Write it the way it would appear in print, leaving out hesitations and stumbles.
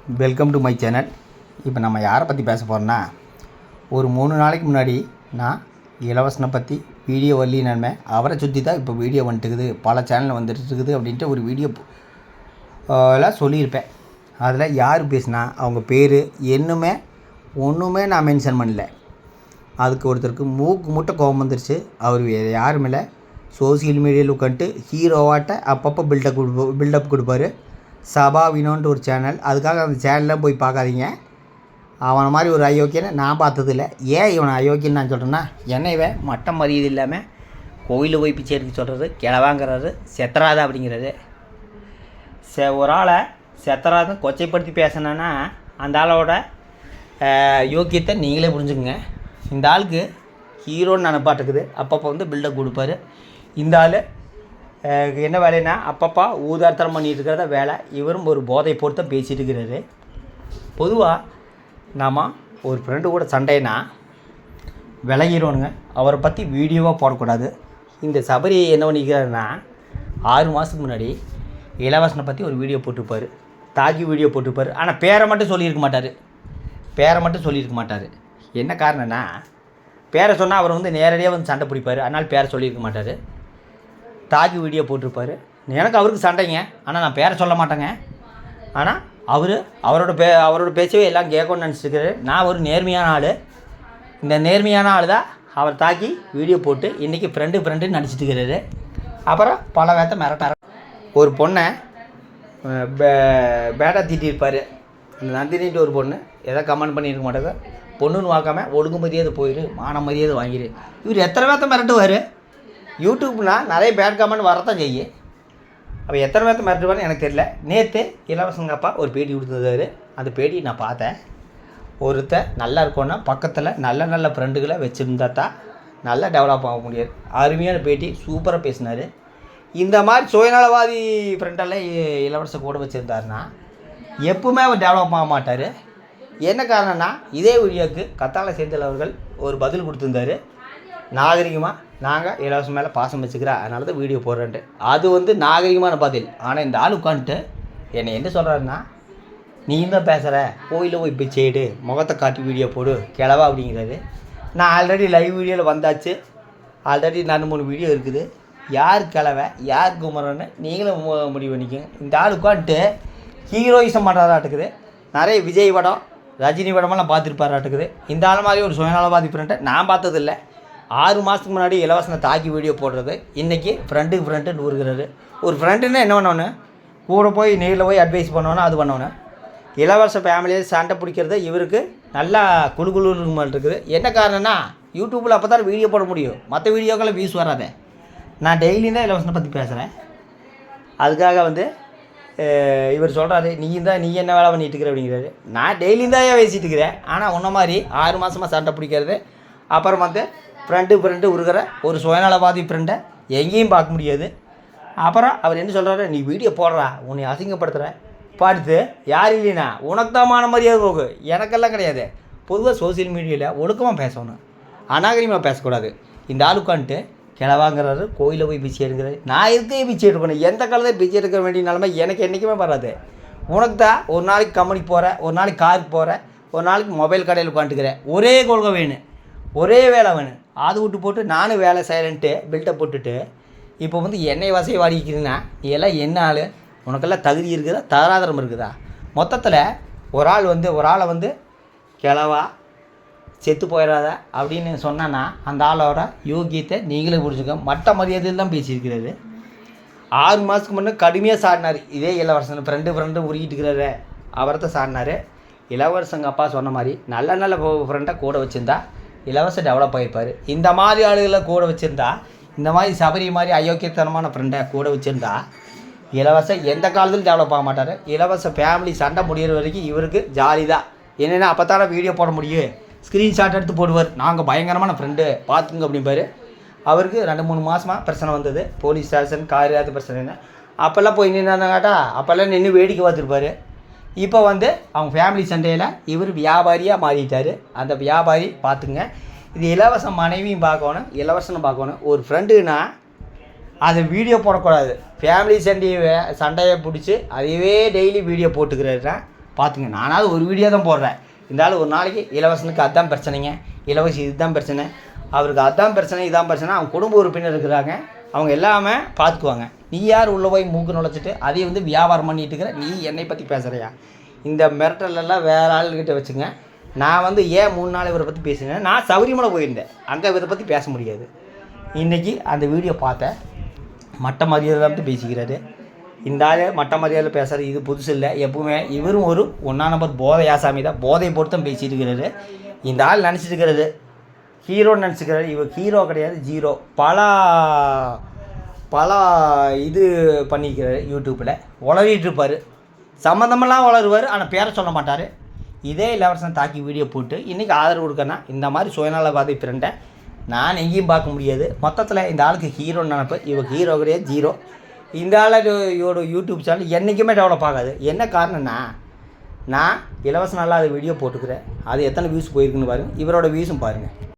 Welcome to my channel. இப்போ நம்ம யாரை பற்றி பேச போகிறோன்னா, ஒரு 3 நாளைக்கு முன்னாடி நான் இளவரசனை பற்றி வீடியோ வரலி நன்மை அவரை சுற்றி தான் இப்போ வீடியோ வந்துட்டுருக்குது, பல சேனலில் வந்துட்டு இருக்குது அப்படின்ட்டு ஒரு வீடியோ எல்லாம் சொல்லியிருப்பேன். அதில் யார் பேசுனா அவங்க பேர் என்னுமே ஒன்றுமே நான் மென்ஷன் பண்ணல. அதுக்கு ஒருத்தருக்கு மூக்கு முட்டை கோபம் வந்துருச்சு. அவர் வேறு யாரும் இல்லை, சோசியல் மீடியாவில் உட்காந்துட்டு ஹீரோவாட்ட அப்பப்போ பில்டப் கொடுப்பாரு. சபா வினோன்ட்டு ஒரு சேனல், அதுக்காக அந்த சேனலில் போய் பார்க்காதீங்க. அவனை மாதிரி ஒரு அயோக்கியனை நான் பார்த்ததில்ல. ஏன் இவனை அயோக்கியன்னு நான் சொல்கிறேன்னா, என்ன இவன் மட்டம் மரியாதை இல்லாமல் கோயிலில் போய் பிச்சை எடுக்க சொல்கிறது, கிளவாங்கிறாரு, செத்தராத அப்படிங்கிறது. ஒரு ஆளை செத்தராதுன்னு கொச்சைப்படுத்தி பேசினேன்னா அந்த ஆளோட யோக்கியத்தை நீங்களே புரிஞ்சுக்குங்க. இந்த ஆளுக்கு ஹீரோன்னு நினப்பாட்டுக்குது, அப்பப்போ வந்து பில்டப் கொடுப்பாரு. இந்த ஆள் என்ன வேலைன்னா அப்பப்பா ஊதார்த்தனம் பண்ணிகிட்டு இருக்கிறத வேலை. இவரும் ஒரு போதை பொறுத்த பேசிகிட்டு இருக்கிறாரு. பொதுவாக நாம் ஒரு ஃப்ரெண்டு கூட சண்டைனா விலகிடுவோனுங்க, அவரை பற்றி வீடியோவாக போடக்கூடாது. இந்த சபரி என்ன பண்ணிக்கிறாருன்னா, 6 மாதத்துக்கு முன்னாடி இளவரசனை பற்றி ஒரு வீடியோ போட்டிருப்பார், தாக்கி வீடியோ போட்டிருப்பார். ஆனால் பேரை மட்டும் சொல்லியிருக்க மாட்டார். என்ன காரணம்னா, பேரை சொன்னால் அவர் வந்து நேரடியாக வந்து சண்டை பிடிப்பார், அதனால் பேரை சொல்லியிருக்க மாட்டார். தாக்கி வீடியோ போட்டிருப்பார். எனக்கு அவருக்கு சண்டைங்க, ஆனால் நான் பேரை சொல்ல மாட்டேங்க. ஆனால் அவரோட பேச்சவே எல்லாம் கேட்கணும்னு நினச்சிருக்காரு. நான் ஒரு நேர்மையான ஆள். இந்த நேர்மையான ஆள் தான் அவர் தாக்கி வீடியோ போட்டு இன்றைக்கி ஃப்ரெண்டுன்னு நடிச்சிட்டு இருக்கிறாரு. அப்புறம் பல வேத்தை மிரட்டார். ஒரு பொண்ணை பேட்டா தீட்டியிருப்பார். அந்த நந்தினிட்டு ஒரு பொண்ணு எதை கமெண்ட் பண்ணியிருக்க மாட்டாங்க. பொண்ணுன்னு பார்க்காம ஒழுங்கு மரியாதை போயிரு, மான மரியாதை வாங்கிடு. இவர் எத்தனை பேர்த்த மிரட்டுவார்? யூடியூப்னால் நிறைய பேட் கமெண்ட் வரத்தான் செய்யும். அப்போ எத்தனை பேர்த்த மிரட்டுவார்னு எனக்கு தெரியல. நேற்று இளவரசங்க அப்பா ஒரு பேட்டி கொடுத்துருந்தாரு. அந்த பேட்டி நான் பார்த்தேன். ஒருத்தர் நல்லா இருக்கோன்னா பக்கத்தில் நல்ல ஃப்ரெண்டுகளை வச்சுருந்தா தான் நல்லா டெவலப் ஆக முடியாது. அருமையான பேட்டி, சூப்பராக பேசினார். இந்த மாதிரி சுயநலவாதி ஃப்ரெண்டெல்லாம் இளவரசர் கூட வச்சுருந்தாருன்னா எப்பவுமே அவர் டெவலப் ஆக மாட்டார். என்ன காரணம்னா, இதே வீடியோவுக்கு கத்தாழை செந்தில் அவர்கள் ஒரு பதில் கொடுத்துருந்தாரு. நாகரிகமாக நாங்கள் இலவசம் மேலே பாசம் வச்சுக்கிறேன், அதனால தான் வீடியோ போடுறேன்ட்டு. அது வந்து நாகரிகமான பதில். ஆனால் இந்த ஆள் உட்காந்துட்டு என்னை என்ன சொல்கிறாருன்னா, நீ தான் பேசுகிற, கோயிலில் போய் இப்போ செய்டு, முகத்தை காட்டி வீடியோ போடு கிளவா அப்படிங்கிறாரு. நான் ஆல்ரெடி லைவ் வீடியோவில் வந்தாச்சு. ஆல்ரெடி 2-3 வீடியோ இருக்குது. யார் கிளவை யார் குமரன்னு நீங்களும் முடிவு பண்ணிக்கோங்க. இந்த ஆள் உட்காந்துட்டு ஹீரோயிசம் பண்ணுறதாட்டுக்குது. நிறைய விஜய் படம், ரஜினி படமெல்லாம் பார்த்துருப்பாராட்டுக்குது. இந்த ஆள் மாதிரி ஒரு சுயநலவாதி ஃப்ரெண்டை நான் பார்த்ததில்லை. 6 மாதத்துக்கு முன்னாடி இலவசனை தாக்கி வீடியோ போடுறது, இன்றைக்கி ஃப்ரெண்டுன்னு ஊருகிறாரு. ஒரு ஃப்ரெண்டுன்னா என்ன பண்ணணும்? கூட போய் நேரில் போய் அட்வைஸ் பண்ணோன்னா அது பண்ணணும். இளவரச ஃபேமிலியை சண்டை பிடிக்கிறது இவருக்கு நல்லா குழு மாதிரி இருக்குது. என்ன காரணம்னா, யூடியூப்பில் அப்போ தான் வீடியோ போட முடியும், மற்ற வீடியோக்களை வியூஸ் வராதே. நான் டெய்லியும் தான் இலவசனை பற்றி பேசுகிறேன். அதுக்காக வந்து இவர் சொல்கிறாரு, நீ என்ன வேலை பண்ணிட்டு இருக்கிற அப்படிங்கிறாரு. நான் டெய்லியும் தான் பேசிகிட்டு இருக்கிறேன். ஆனால் உன்ன மாதிரி 6 மாதமாக சண்டை பிடிக்கிறது, அப்புறம் வந்து ஃப்ரெண்டு உருகிற ஒரு சுயநலவாதி ஃப்ரெண்டை எங்கேயும் பார்க்க முடியாது. அப்புறம் அவர் என்ன சொல்கிறாரு, நீ வீடியோ போடுறா, உன்னை அசிங்கப்படுத்துகிற, பார்த்து யார் இல்லைனா உனக்கு தான் மான மரியாதை போகும், எனக்கெல்லாம் கிடையாது. பொதுவாக சோசியல் மீடியாவில் ஒழுக்கமாக பேசணும், அநாகரிகமாக பேசக்கூடாது. இந்த ஆள் உட்காந்துட்டு கிளவாங்கிறாரு, கோயிலில் போய் பிச்சை எடுக்கிறாரு. நான் இருக்கே பிச்சை எடுக்கணும், எந்த காலத்தில் பிச்சை எடுக்க வேண்டிய நிலைமை எனக்கு என்றைக்குமே வராது. உனக்கு தான் ஒரு நாளைக்கு கம்பெனிக்கு போகிறேன், ஒரு நாளைக்கு காருக்கு போகிறேன், ஒரு நாளைக்கு மொபைல் கடையில் உட்காந்துக்கிறேன். ஒரே கொள்கை வேணும், ஒரே வேலை வேணும். அது விட்டு போட்டு நானும் வேலை செய்கிறேன்ட்டு பில்டப் போட்டுட்டு இப்போ வந்து என்னை வசையை வாடிக்கிறீங்கன்னா நீ எல்லாம் என்ன ஆள்? உனக்கெல்லாம் தகுதி இருக்குதா, தராதரம் இருக்குதா? மொத்தத்தில் ஒரு ஆளை வந்து கிளவா செத்து போயிடாத அப்படின்னு சொன்னான்னா அந்த ஆளோட யோகியத்தை நீங்களே புரிஞ்சுக்க. மட்ட மரியாதையில் தான் பேசியிருக்கிறாரு. 6 மாதத்துக்கு முன்னே கடுமையாக சாடினார். இதே இளவரசன் ஃப்ரெண்டு உருகிட்டு இருக்கிறாரு, அவரத்தை சாடினார். இளவரசங்க அப்பா சொன்ன மாதிரி நல்ல ஃப்ரெண்டை கூட வச்சுருந்தா இலவசம் டெவலப் ஆகிருப்பார். இந்த மாதிரி ஆளுகளை கூட வச்சுருந்தா, இந்த மாதிரி சபரி மாதிரி அயோக்கியத்தனமான ஃப்ரெண்டை கூட வச்சுருந்தா இலவசம் எந்த காலத்திலும் டெவலப் ஆக மாட்டார். இலவச ஃபேமிலி சண்டை முடிகிற வரைக்கும் இவருக்கு ஜாலி தான். என்னென்னா அப்போ தானே வீடியோ போட முடியும், ஸ்க்ரீன்ஷாட் எடுத்து போடுவார். நாங்கள் பயங்கரமான ஃப்ரெண்டு பார்த்துங்க அப்படிம்பார். அவருக்கு 2-3 மாதமாக பிரச்சனை வந்தது, போலீஸ் ஸ்டேஷன் காரியாத பிரச்சனைன்னு. அப்போல்லாம் போய் நின்று கேட்டா அப்போல்லாம் நின்று வேடிக்கை பார்த்துருப்பார். இப்போ வந்து அவங்க ஃபேமிலி சண்டையில் இவர் வியாபாரியாக மாறிட்டார். அந்த வியாபாரி பார்த்துங்க. இது இலவசம் மனைவியும் பார்க்கணும், இலவசனும் பார்க்கணும். ஒரு ஃப்ரெண்டுன்னா அதை வீடியோ போடக்கூடாது. ஃபேமிலி சண்டையை பிடிச்சி அதையவே டெய்லி வீடியோ போட்டுக்கிறாருன்னா பார்த்துங்க. நானாவது ஒரு வீடியோ தான் போடுறேன். இந்த ஆள் ஒரு நாளைக்கு இலவசனுக்கு அதுதான் பிரச்சனைங்க, இலவசி இதுதான் பிரச்சனை, அவருக்கு அதுதான் பிரச்சனை இதான் பிரச்சனை, அவங்க குடும்ப உறுப்பினர் இருக்கிறாங்க, அவங்க எல்லாமே பார்த்துக்குவாங்க. நீ யார் உள்ளே போய் மூக்கு நுழைச்சிட்டு அதையும் வந்து வியாபாரம் பண்ணிட்டு இருக்கிற? நீ என்னை பற்றி பேசுகிறியா? இந்த மிரட்டலெல்லாம் வேறு ஆளுகிட்ட வச்சுங்க. நான் வந்து ஏன் 3 நாள் இவரை பற்றி பேசுனேன், நான் சபரிமலை போயிருந்தேன், அங்கே இவரை பற்றி பேச முடியாது. இன்றைக்கி அந்த வீடியோ பார்த்தேன், மட்ட மரியாதை தான் பேசிக்கிறாரு. இந்த ஆள் மட்ட மரியாதை பேசுகிறது இது புதுசு இல்லை, எப்பவுமே இவரும் ஒரு 1ஆம் நம்பர் போதை ஆசாமி தான், போதையை பொறுத்து தான் பேசிட்டு இருக்கிறாரு. இந்த ஆள் நினச்சிட்டு இருக்கிறது ஹீரோன்னு நினச்சிக்கிறாரு. இவர் ஹீரோ கிடையாது, ஜீரோ. பல இது பண்ணிக்கிறாரு, யூடியூப்பில் உளறிட்டு இருப்பார், சம்மந்தமெல்லாம் வளருவார், ஆனால் பேரை சொல்ல மாட்டார். இதே இலவசம் தாக்கி வீடியோ போட்டு இன்றைக்கி ஆதரவு கொடுக்கறனா இந்த மாதிரி சுயநலவாதி ஃப்ரெண்டை நான் எங்கேயும் பார்க்க முடியாது. மொத்தத்தில் இந்த ஆளுக்கு ஹீரோன்னு நினப்பு, இவங்க ஹீரோ கிடையாது, ஜீரோ. இந்த ஆளோட யூடியூப் சேனல் என்றைக்குமே டெவலப் ஆகாது. என்ன காரணம்னா, நான் இலவசம் நல்லா அது வீடியோ போட்டுக்கிறேன், அது எத்தனை வியூஸ் போயிருக்குன்னு பாருங்கள், இவரோட வியூஸும் பாருங்கள்.